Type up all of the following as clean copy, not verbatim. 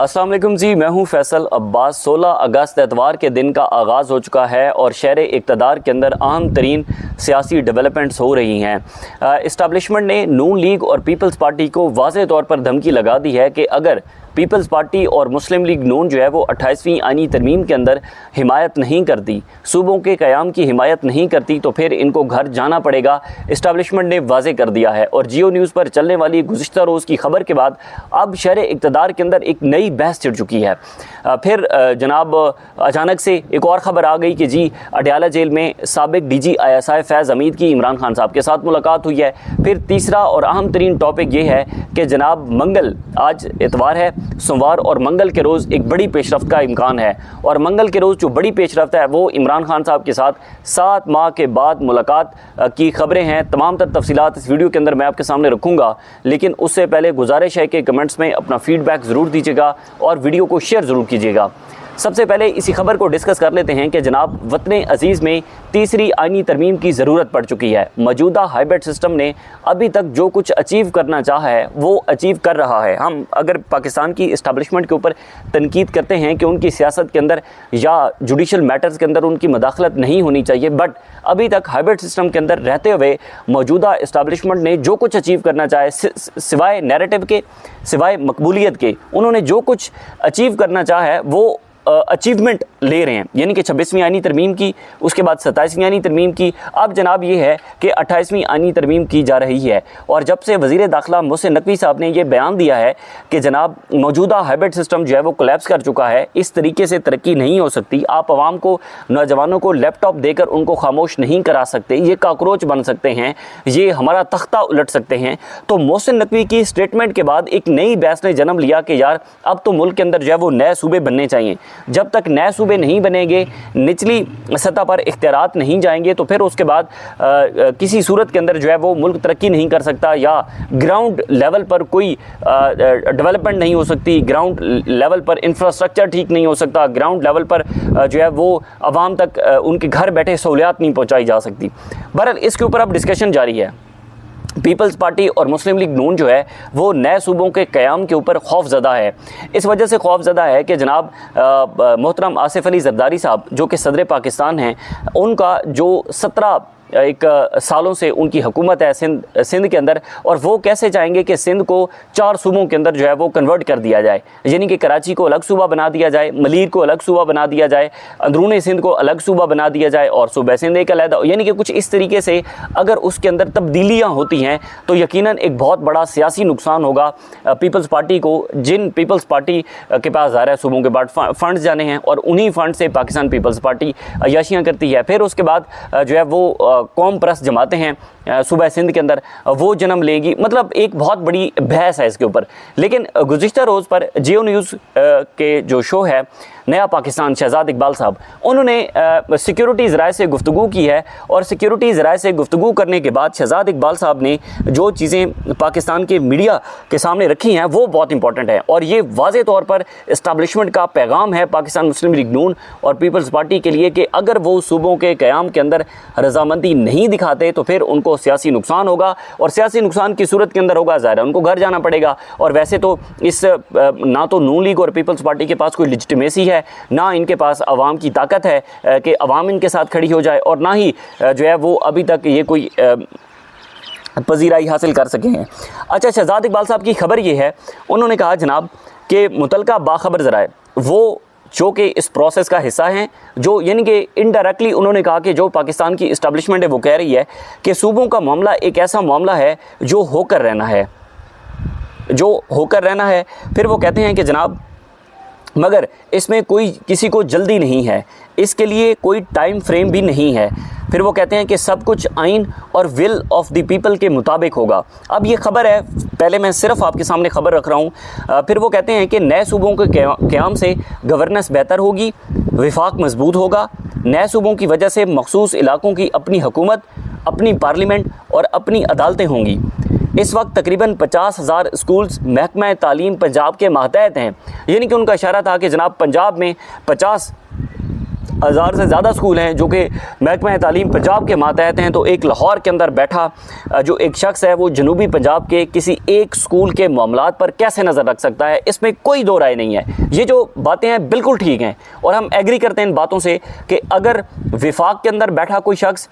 अस्सलाम वालेकुम जी, मैं हूं फैसल अब्बास। 16 अगस्त एतवार के दिन का आगाज़ हो चुका है और शहर इक़्तिदार के अंदर अहम तरीन सियासी डेवलपमेंट्स हो रही हैं। इस्टेब्लिशमेंट ने नून लीग और पीपल्स पार्टी को वाज़ेह तौर पर धमकी लगा दी है कि अगर पीपल्स पार्टी और मुस्लिम लीग नून जो है वो 28वीं आईनी तरमीम के अंदर हिमायत नहीं करती, सूबों के क़याम की हिमायत नहीं करती, तो फिर इनको घर जाना पड़ेगा। इस्टेब्लिशमेंट ने वाज़ेह कर दिया है। और जियो न्यूज़ पर चलने वाली गुज़िश्ता रोज़ की खबर के बाद अब शहर इक़्तिदार के अंदर एक नई बहस छिड़ चुकी है। फिर जनाब अचानक से एक और ख़बर आ गई कि जी अडयाला जेल में साबिक DG ISI फैज़ हमीद की इमरान खान साहब के साथ मुलाकात हुई है। फिर तीसरा और अहम तरीन टॉपिक ये है कि जनाब मंगल, आज इतवार है, सोमवार और मंगल के रोज़ एक बड़ी पेशरफ्त का इम्कान है। और मंगल के रोज़ जो बड़ी पेशरफ्त है वो इमरान खान साहब के साथ 7 माह के बाद मुलाकात की खबरें हैं। तमाम तर तफसीलात इस वीडियो के अंदर मैं आपके सामने रखूँगा, लेकिन उससे पहले गुजारिश है कि कमेंट्स में अपना फीडबैक ज़रूर दीजिएगा और वीडियो को शेयर ज़रूर कीजिएगा। सबसे पहले इसी खबर को डिस्कस कर लेते हैं कि जनाब वतन अजीज़ में तीसरी आईनी तरमीम की ज़रूरत पड़ चुकी है। मौजूदा हाइब्रिड सिस्टम ने अभी तक जो कुछ अचीव करना चाहा है वो अचीव कर रहा है। हम अगर पाकिस्तान की इस्टेब्लिशमेंट के ऊपर तनकीद करते हैं कि उनकी सियासत के अंदर या जुडिशल मैटर्स के अंदर उनकी मदाखलत नहीं होनी चाहिए, बट अभी तक हाइब्रिड सिस्टम के अंदर रहते हुए मौजूदा इस्टेब्लिशमेंट ने जो कुछ अचीव करना चाहे, सिवाय नैरेटिव के, सिवाय मकबूलियत के, उन्होंने जो कुछ अचीव करना चाहा है वो अचीवमेंट ले रहे हैं। यानी कि 26वीं आईनी तरमीम की, उसके बाद 27वीं आईनी तरमीम की, अब जनाब ये है कि 28वीं आईनी तरमीम की जा रही है। और जब से वज़ीर दाखिला मोहसिन नकवी साहब ने ये बयान दिया है कि जनाब मौजूदा हाइब्रिड सिस्टम जो है वो कोलैप्स कर चुका है, इस तरीके से तरक्की नहीं हो सकती, आप आवाम को, नौजवानों को लैपटॉप देकर उनको खामोश नहीं करा सकते, ये काकरोच बन सकते हैं, ये हमारा तख्ता उलट सकते हैं। तो मोहसिन नकवी की स्टेटमेंट के बाद एक नई बहस ने जन्म लिया कि यार अब तो मुल्क के अंदर जो है वो नए सूबे बनने चाहिए। जब तक नए सूबे नहीं बनेंगे, निचली सतह पर इख्तियारात नहीं जाएंगे, तो फिर उसके बाद किसी सूरत के अंदर जो है वो मुल्क तरक्की नहीं कर सकता या ग्राउंड लेवल पर कोई डेवलपमेंट नहीं हो सकती, ग्राउंड लेवल पर इंफ्रास्ट्रक्चर ठीक नहीं हो सकता, ग्राउंड लेवल पर जो है वो आवाम तक उनके घर बैठे सहूलियात नहीं पहुँचाई जा सकती। बहरहाल इसके ऊपर अब डिस्कशन जारी है। पीपल्स पार्टी और मुस्लिम लीग नून जो है वो नए सूबों के क़याम के ऊपर खौफज़दा है। इस वजह से खौफज़दा है कि जनाब मोहतरम आसिफ अली ज़रदारी साहब जो कि सदर पाकिस्तान हैं, उनका जो 17 सालों से उनकी हुकूमत है सिंध के अंदर, और वो कैसे चाहेंगे कि सिंध को 4 सूबों के अंदर जो है वो कन्वर्ट कर दिया जाए। यानी कि कराची को अलग सूबा बना दिया जाए, मलीर को अलग सूबा बना दिया जाए, अंदरूनी सिंध को अलग सूबा बना दिया जाए और सूबा सिंध एक अलग, यानी कि कुछ इस तरीके से अगर उसके अंदर तब्दीलियाँ होती हैं तो यकीनन एक बहुत बड़ा सियासी नुकसान होगा पीपल्स पार्टी को। जिन पीपल्स पार्टी के पास ज़ाहिर है सूबों के बाद फ़ंड्स जाने हैं और उन्हीं फ़ंड से पाकिस्तान पीपल्स पार्टी अय्याशियाँ करती है। फिर उसके बाद जो है वो कौम परस्त जमाते हैं सूबा सिंध के अंदर, वो जन्म लेगी। मतलब एक बहुत बड़ी बहस है इसके ऊपर। लेकिन गुज़िश्ता रोज़ पर जियो न्यूज़ के जो शो है नया पाकिस्तान, शहजाद इकबाल साहब, उन्होंने सिक्योरिटी ज़राए से गुफ्तगू की है और सिक्योरिटी ज़राए से गुफ्तगू करने के बाद शहजाद इकबाल साहब ने जो चीज़ें पाकिस्तान के मीडिया के सामने रखी हैं वो बहुत इंपॉर्टेंट है। और ये वाज़े तौर पर इस्टेब्लिशमेंट का पैगाम है पाकिस्तान मुस्लिम लीग नून और पीपल्स पार्टी के लिए कि अगर वो सूबों के क़याम के अंदर रजामंदी नहीं दिखाते तो फिर उनको सियासी नुकसान होगा, और सियासी नुकसान की सूरत के अंदर होगा ज़ाहिर है उनको घर जाना पड़ेगा। और वैसे तो इस ना तो नून लीग और पीपल्स पार्टी के पास कोई लेजिटिमेसी है, ना इनके पास अवाम की ताकत है कि अवाम इनके साथ खड़ी हो जाए, और ना ही जो है वो अभी तक ये कोई पजीराई हासिल कर सके हैं। अच्छा, शहजाद इकबाल साहब की खबर ये है, उन्होंने कहा जनाब कि मुतलका बाखबर ज़राए वो जो कि इस प्रोसेस का हिस्सा हैं, जो यानी कि इनडायरेक्टली उन्होंने कहा कि जो पाकिस्तान की इस्टेब्लिशमेंट है वो कह रही है कि सूबों का मामला एक ऐसा मामला है जो होकर रहना है, जो होकर रहना है। फिर वो कहते हैं कि जनाब मगर इसमें कोई किसी को जल्दी नहीं है, इसके लिए कोई टाइम फ्रेम भी नहीं है। फिर वो कहते हैं कि सब कुछ आइन और विल ऑफ द पीपल के मुताबिक होगा। अब ये खबर है, पहले मैं सिर्फ आपके सामने खबर रख रहा हूँ। फिर वो कहते हैं कि नए सूबों के क़याम से गवर्नेंस बेहतर होगी, विफाक मजबूत होगा, नए सूबों की वजह से मखसूस इलाकों की अपनी हुकूमत, अपनी पार्लियामेंट और अपनी अदालतें होंगी। इस वक्त तकरीबन 50,000 स्कूल्स महकमा तालीम पंजाब के मातहत हैं। यानी कि उनका इशारा था कि जनाब पंजाब में 50 1000 से ज़्यादा स्कूल हैं जो कि महकमा तालीम पंजाब के मातहत हैं, तो एक लाहौर के अंदर बैठा जो एक शख्स है वो जनूबी पंजाब के किसी एक स्कूल के मामलात पर कैसे नज़र रख सकता है, इसमें कोई दो राय नहीं है। ये जो बातें हैं बिल्कुल ठीक हैं और हम एग्री करते हैं इन बातों से कि अगर विफाक के अंदर बैठा कोई शख्स,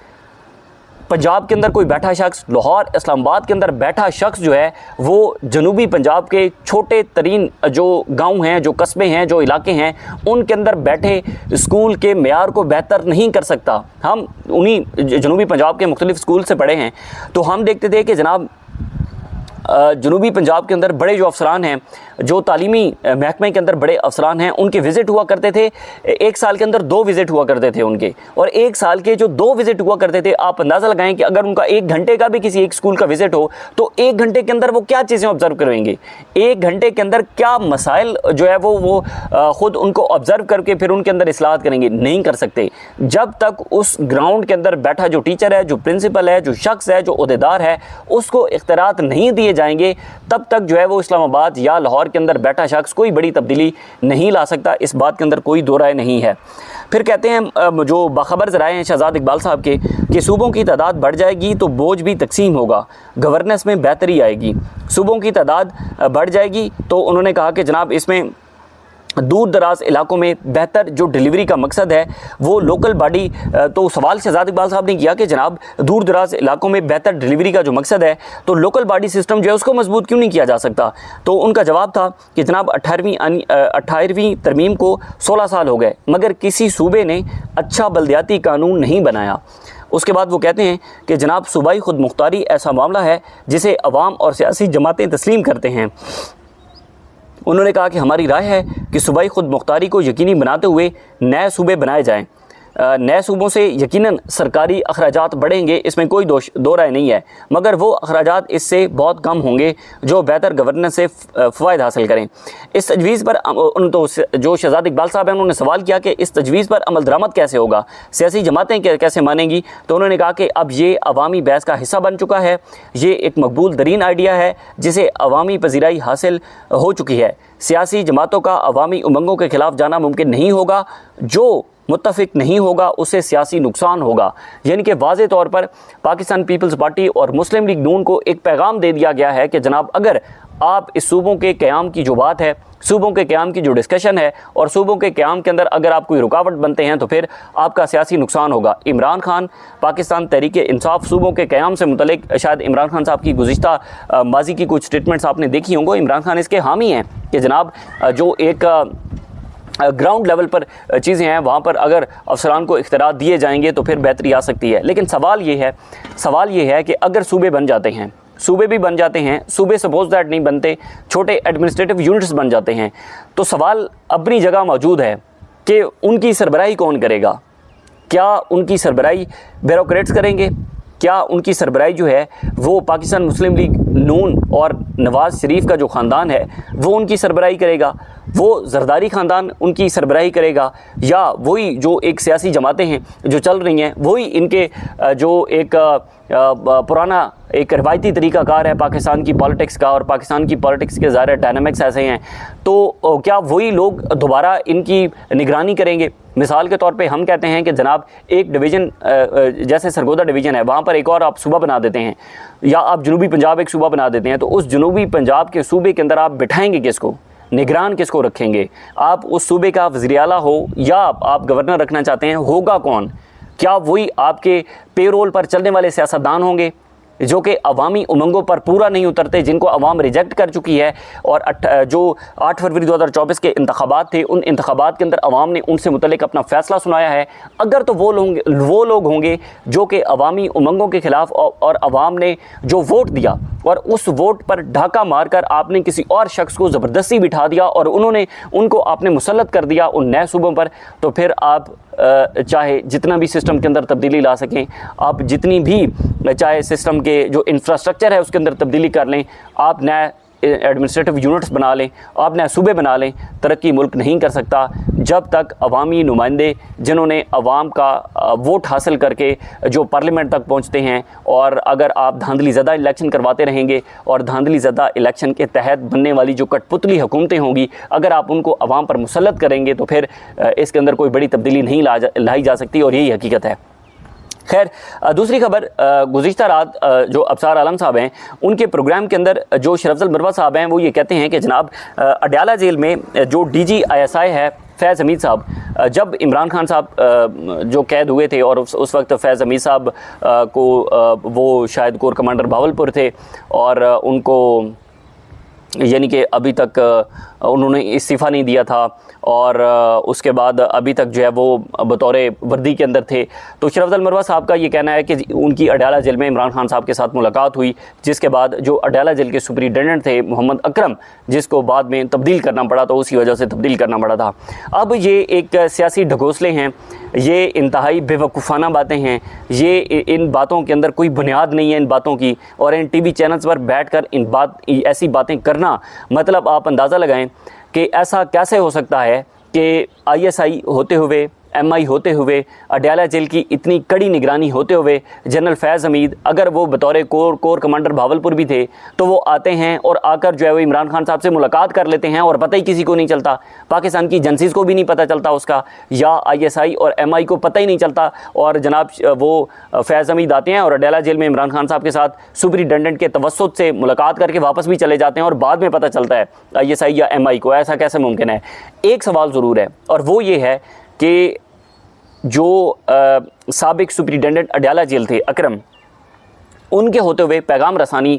पंजाब के अंदर कोई बैठा शख्स, लाहौर इस्लामाबाद के अंदर बैठा शख्स जो है वो जनूबी पंजाब के छोटे तरीन जो गांव हैं, जो कस्बे हैं, जो इलाके हैं, उनके अंदर बैठे स्कूल के मेयार को बेहतर नहीं कर सकता। हम उन्हीं जनूबी पंजाब के मुख्तलिफ स्कूल से पढ़े हैं, तो हम देखते थे कि जनाब जनूबी पंजाब के अंदर बड़े जो अफसरान हैं, जो तालीमी महकमे के अंदर बड़े अफसरान हैं, उनके विज़िट हुआ करते थे। एक साल के अंदर 2 विज़िट हुआ करते थे उनके, और एक साल के जो 2 विज़िट हुआ करते थे, आप अंदाज़ा लगाएं कि अगर उनका 1 घंटे का भी किसी एक स्कूल का विज़िट हो तो 1 घंटे के अंदर वो क्या चीज़ें ऑब्ज़र्व करेंगे, 1 घंटे के अंदर क्या मसाइल जो है वो ख़ुद उनको ऑब्ज़र्व करके फिर उनके अंदर इस्लाहत करेंगे, नहीं कर सकते। जब तक उस ग्राउंड के अंदर बैठा जो टीचर है, जो प्रिंसिपल है, जो शख्स है, जो ओहदेदार है, उसको इख्तियारात नहीं दिए जाएंगे, तब तक जो है वो इस्लामाबाद या लाहौर के अंदर बैठा शख्स कोई बड़ी तब्दीली नहीं ला सकता। इस बात के अंदर कोई दो राय नहीं है। फिर कहते हैं जो बाखबर ज़राए हैं शहजाद इकबाल साहब के, कि सूबों की तादाद बढ़ जाएगी तो बोझ भी तकसीम होगा, गवर्नेंस में बेहतरी आएगी। सूबों की तादाद बढ़ जाएगी तो उन्होंने कहा कि जनाब इसमें दूर दराज इलाकों में बेहतर जो डिलीवरी का मकसद है वो लोकल बॉडी, तो सवाल शहजाद इकबाल साहब ने किया कि जनाब दूर दराज इलाकों में बेहतर डिलीवरी का जो मकसद है तो लोकल बॉडी सिस्टम जो है उसको मजबूत क्यों नहीं किया जा सकता। तो उनका जवाब था कि जनाब 18वीं तरमीम को 16 साल हो गए मगर किसी सूबे ने अच्छा बल्दियाती कानून नहीं बनाया। उसके बाद वो कहते हैं कि जनाब सूबाई खुद मुख्तारी ऐसा मामला है जिसे अवाम और सियासी जमातें तस्लीम करते हैं। उन्होंने कहा कि हमारी राय है कि सूबाई खुद मुख्तारी को यकीनी बनाते हुए नए सूबे बनाए जाएं। नए सूबों से यकीनन सरकारी अखराजात बढ़ेंगे, इसमें कोई दो राय नहीं है, मगर वो अखराजात इससे बहुत कम होंगे जो बेहतर गवर्नेंस से फ़ायदा हासिल करें। इस तजवीज़ पर तो जो शहजाद इकबाल साहब हैं उन्होंने सवाल किया कि इस तजवीज़ पर अमल दरामद कैसे होगा, सियासी जमातें कैसे मानेंगी। तो उन्होंने कहा कि अब ये अवामी बहस का हिस्सा बन चुका है, ये एक मकबूल तरीन आइडिया है जिसे अवामी पजीराई हासिल हो चुकी है। सियासी जमातों का अवामी उमंगों के ख़िलाफ़ जाना मुमकिन नहीं होगा, जो मुत्तफ़िक नहीं होगा उससे सियासी नुकसान होगा। यानी कि वाज़े तौर पर पाकिस्तान पीपल्स पार्टी और मुस्लिम लीग नून को एक पैगाम दे दिया गया है कि जनाब अगर आप इस सूबों के क़याम की जो बात है, सूबों के क़याम की जो डिस्कशन है और सूबों के क़याम के अंदर अगर आप कोई रुकावट बनते हैं तो फिर आपका सियासी नुकसान होगा। इमरान खान पाकिस्तान तहरीक इंसाफ सूबों के क़याम से मुतल्लिक शायद इमरान खान साहब की गुज़िश्ता माजी की कुछ स्टेटमेंट्स आपने देखी होंगी। इमरान खान इसके हामी हैं कि जनाब जो एक ग्राउंड लेवल पर चीज़ें हैं वहाँ पर अगर अफसरान को इख्तियार दिए जाएंगे तो फिर बेहतरी आ सकती है। लेकिन सवाल ये है कि अगर सूबे बन जाते हैं, सूबे भी बन जाते हैं, सूबे सपोज दैट नहीं बनते, छोटे एडमिनिस्ट्रेटिव यूनिट्स बन जाते हैं, तो सवाल अपनी जगह मौजूद है कि उनकी सरबराही कौन करेगा। क्या उनकी सरबराही ब्यूरोक्रेट्स करेंगे? क्या उनकी सरबराही जो है वो पाकिस्तान मुस्लिम लीग नून और नवाज़ शरीफ का जो ख़ानदान है वो उनकी सरबराही करेगा, वो जरदारी ख़ानदान उनकी सरबराही करेगा, या वही जो एक सियासी जमातें हैं जो चल रही हैं वही इनके जो एक पुराना एक रवायती तरीक़ाकार है पाकिस्तान की पॉलिटिक्स का, और पाकिस्तान की पॉलिटिक्स के ज़ाहिर डायनामिक्स ऐसे हैं, तो क्या वही लोग दोबारा इनकी निगरानी करेंगे। मिसाल के तौर पे हम कहते हैं कि जनाब एक डिवीज़न जैसे सरगोदा डिवीज़न है वहाँ पर एक और आप सूबा बना देते हैं, या आप जनूबी पंजाब एक सूबा बना देते हैं, तो उस जनूबी पंजाब के सूबे के अंदर आप बिठाएंगे किसको, निगरान किसको रखेंगे। आप उस सूबे का वज़ीर आला हो या आप गवर्नर रखना चाहते हैं, होगा कौन? क्या वही आपके पेरोल पर चलने वाले सियासतदान होंगे जो कि अवामी उमंगों पर पूरा नहीं उतरते, जिनको अवाम रिजेक्ट कर चुकी है। और जो 8 फरवरी 2024 के इंतखाबात थे, उन इंतखाबात के अंदर अवाम ने उनसे मुतल्लिक अपना फ़ैसला सुनाया है। अगर तो वो लोग होंगे जो कि अवामी उमंगों के ख़िलाफ़ और अवाम ने जो वोट दिया और उस वोट पर ढाका मारकर आपने किसी और शख्स को ज़बरदस्ती बिठा दिया और उनको आपने मुसल्लत कर दिया उन नए सूबों पर, तो फिर आप चाहे जितना भी सिस्टम के अंदर तब्दीली ला सकें, आप जितनी भी चाहे सिस्टम के जो इंफ्रास्ट्रक्चर है उसके अंदर तब्दीली कर लें, आप नए एडमिनिस्ट्रेटिव यूनिट्स बना लें, आप नए सूबे बना लें, तरक्की मुल्क नहीं कर सकता जब तक अवामी नुमाइंदे जिन्होंने अवाम का वोट हासिल करके जो पार्लियामेंट तक पहुँचते हैं, और अगर आप धांधली ज़्यादा इलेक्शन करवाते रहेंगे और धांधली ज़्यादा इलेक्शन के तहत बनने वाली जो कठपुतली हुकूमतें होंगी, अगर आप उनको अवाम पर मुसल्लत करेंगे तो फिर इसके अंदर कोई बड़ी तब्दीली नहीं लाई जा सकती, और यही हकीकत है। खैर, दूसरी खबर, गुज़िश्ता रात जो अबसार आलम साहब हैं उनके प्रोग्राम के अंदर जो शरफजल मरवा साहब हैं वो ये कहते हैं कि जनाब अडयाला जेल में जो DG ISI है फैज़ हमीद साहब, जब इमरान खान साहब जो कैद हुए थे और उस वक्त फैज़ हमीद साहब को वो शायद कोर कमांडर भावलपुर थे और उनको यानी कि अभी तक उन्होंने इस्तीफ़ा नहीं दिया था और उसके बाद अभी तक जो है वो बतौर वर्दी के अंदर थे। तो शरफजल मरवा साहब का ये कहना है कि उनकी अडयाला जेल में इमरान खान साहब के साथ मुलाकात हुई, जिसके बाद जो अडयाला जेल के सुपरिटेंडेंट थे मोहम्मद अकरम, जिसको बाद में तब्दील करना पड़ा, तो उसी वजह से तब्दील करना पड़ा था। अब ये एक सियासी ढकोसले हैं, ये इंतहाई बेवकूफ़ाना बातें हैं, ये इन बातों के अंदर कोई बुनियाद नहीं है इन बातों की, और इन TV चैनल्स पर बैठकर ऐसी बातें करना, मतलब आप अंदाज़ा लगाएं कि ऐसा कैसे हो सकता है कि ISI होते हुए, MI होते हुए, अडयाला जेल की इतनी कड़ी निगरानी होते हुए जनरल फैज़ हमीद, अगर वो बतौर कोर कमांडर भावलपुर भी थे, तो वो आते हैं और आकर जो है वो इमरान खान साहब से मुलाकात कर लेते हैं और पता ही किसी को नहीं चलता, पाकिस्तान की एजेंसीज़ को भी नहीं पता चलता उसका, या ISI और MI को पता ही नहीं चलता, और जनाब वो फैज़ हमीद आते हैं और अडयाला जेल में इमरान खान साहब के साथ सुपरिटेंडेंट के तवस्सुत से मुलाकात करके वापस भी चले जाते हैं और बाद में पता चलता है ISI या MI को। ऐसा कैसे मुमकिन है? एक सवाल ज़रूर है, और वो ये है कि जो साबिक सुपरिटेंडेंट अडयाला जेल थे अकरम, उनके होते हुए पैगाम रसानी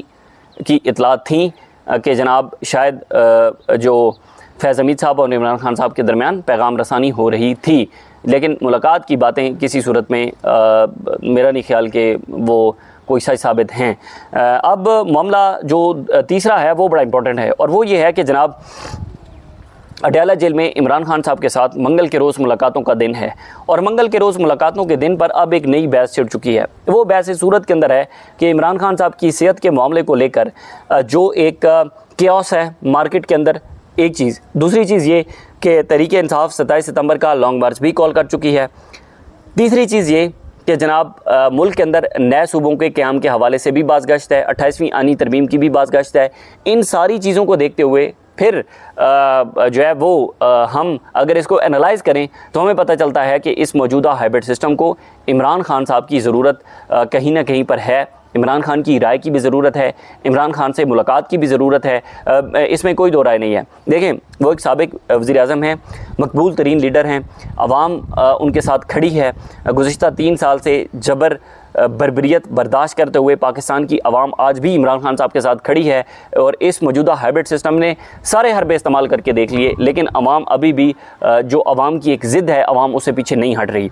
की इतलात थी कि जनाब शायद जो फैज़ हमीद साहब और इमरान खान साहब के दरमियान पैगाम रसानी हो रही थी, लेकिन मुलाकात की बातें किसी सूरत में मेरा नहीं ख्याल कि वो कोई सच साबित हैं। अब मामला जो तीसरा है वो बड़ा इंपॉर्टेंट है, और वो ये है कि जनाब अडयाला जेल में इमरान खान साहब के साथ मंगल के रोज़ मुलाकातों का दिन है, और मंगल के रोज़ मुलाकातों के दिन पर अब एक नई बहस छिड़ चुकी है। वो बहस इस सूरत के अंदर है कि इमरान खान साहब की सेहत के मामले को लेकर जो एक केओस है मार्केट के अंदर, एक चीज़। दूसरी चीज़ ये कि तहरीक इंसाफ 27 सितंबर का लॉन्ग मार्च भी कॉल कर चुकी है। तीसरी चीज़ ये कि जनाब मुल्क के अंदर नए सूबों के क़याम के हवाले से भी बाज़गश्त है, 28वीं आनी तरमीम की भी बाज़गश्त है। इन सारी चीज़ों को देखते हुए फिर जो है वो हम अगर इसको एनालाइज़ करें तो हमें पता चलता है कि इस मौजूदा हाइब्रिड सिस्टम को इमरान खान साहब की ज़रूरत कहीं ना कहीं पर है। इमरान खान की राय की भी ज़रूरत है, इमरान खान से मुलाकात की भी ज़रूरत है, इसमें कोई दो राय नहीं है। देखें, वो एक साबिक वज़ीर-ए-आज़म हैं, मकबूल तरीन लीडर हैं, आवाम उनके साथ खड़ी है। गुज़िश्ता 3 साल से जबर बर्बरियत बर्दाश्त करते हुए पाकिस्तान की आवाम आज भी इमरान खान साहब के साथ खड़ी है, और इस मौजूदा हाइब्रिड सिस्टम ने सारे हरबे इस्तेमाल करके देख लिए, लेकिन आवाम अभी भी जो आवाम की एक ज़िद है, आवाम उससे पीछे नहीं हट रही।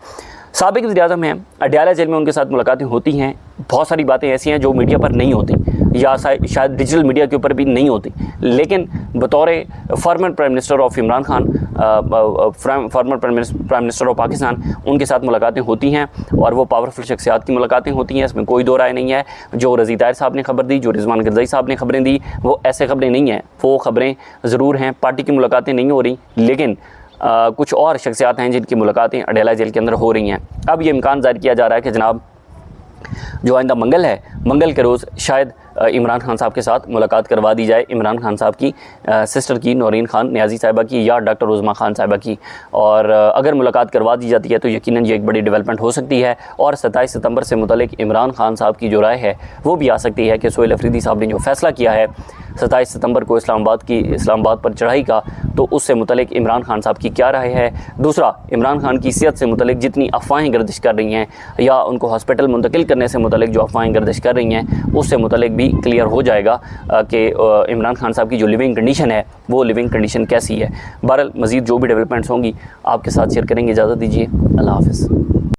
साबिक वज़ीर-ए-आज़म हैं, अडयाला जेल में उनके साथ मुलाकातें होती हैं, बहुत सारी बातें ऐसी हैं जो मीडिया पर नहीं होती, या शायद डिजिटल मीडिया के ऊपर भी नहीं होती, लेकिन बतौर former prime minister of Imran Khan, former prime minister of Pakistan, उनके साथ मुलाकातें होती हैं, और वो पावरफुल शख्सियात की मुलाकातें होती हैं, इसमें कोई दो राय नहीं है। जो रज़ी ताहिर साहब ने खबर दी, जो रिजवान गिरज़ई साहब ने खबरें दी, वो ऐसे खबरें नहीं हैं, वो खबरें ज़रूर हैं, पार्टी की मुलाकातें नहीं हो रही, लेकिन कुछ और शख्सियात हैं जिनकी मुलाकातें अडयाला जेल के अंदर हो रही हैं। अब ये इम्कान ज़ाहिर किया जा रहा है कि जनाब जो आइंदा मंगल है, मंगल के रोज़ शायद इमरान खान साहब के साथ मुलाकात करवा दी जाए, इमरान खान साहब की सिस्टर की, नौरीन खान नियाज़ी साहिबा की, या डॉक्टर उज़मा खान साहिबा की, और अगर मुलाकात करवा दी जाती है तो यकीनन ये एक बड़ी डेवलपमेंट हो सकती है, और 27 सितंबर से मुतल्लिक इमरान खान साहब की जो राय है वो भी आ सकती है कि सोहेल अफरीदी साहब ने जो फ़ैसला किया है 27 सितंबर को इस्लामाबाद पर चढ़ाई का, तो उससे मुतल्लिक इमरान खान साहब की क्या राय है। दूसरा, इमरान खान की सेहत से मुतल्लिक जितनी अफवाहें गर्दिश कर रही हैं, या उनको हॉस्पिटल मुंतकिल करने से मुतल्लिक जो अफवाहें गर्दिश कर रही हैं, उससे मुतल्लिक भी क्लियर हो जाएगा कि इमरान खान साहब की जो लिविंग कंडीशन है वो लिविंग कंडीशन कैसी है। बहरहाल मज़ीद जो भी डेवलपमेंट्स होंगी आपके साथ शेयर करेंगे। इजाज़त दीजिए, अल्लाह हाफ़िज़।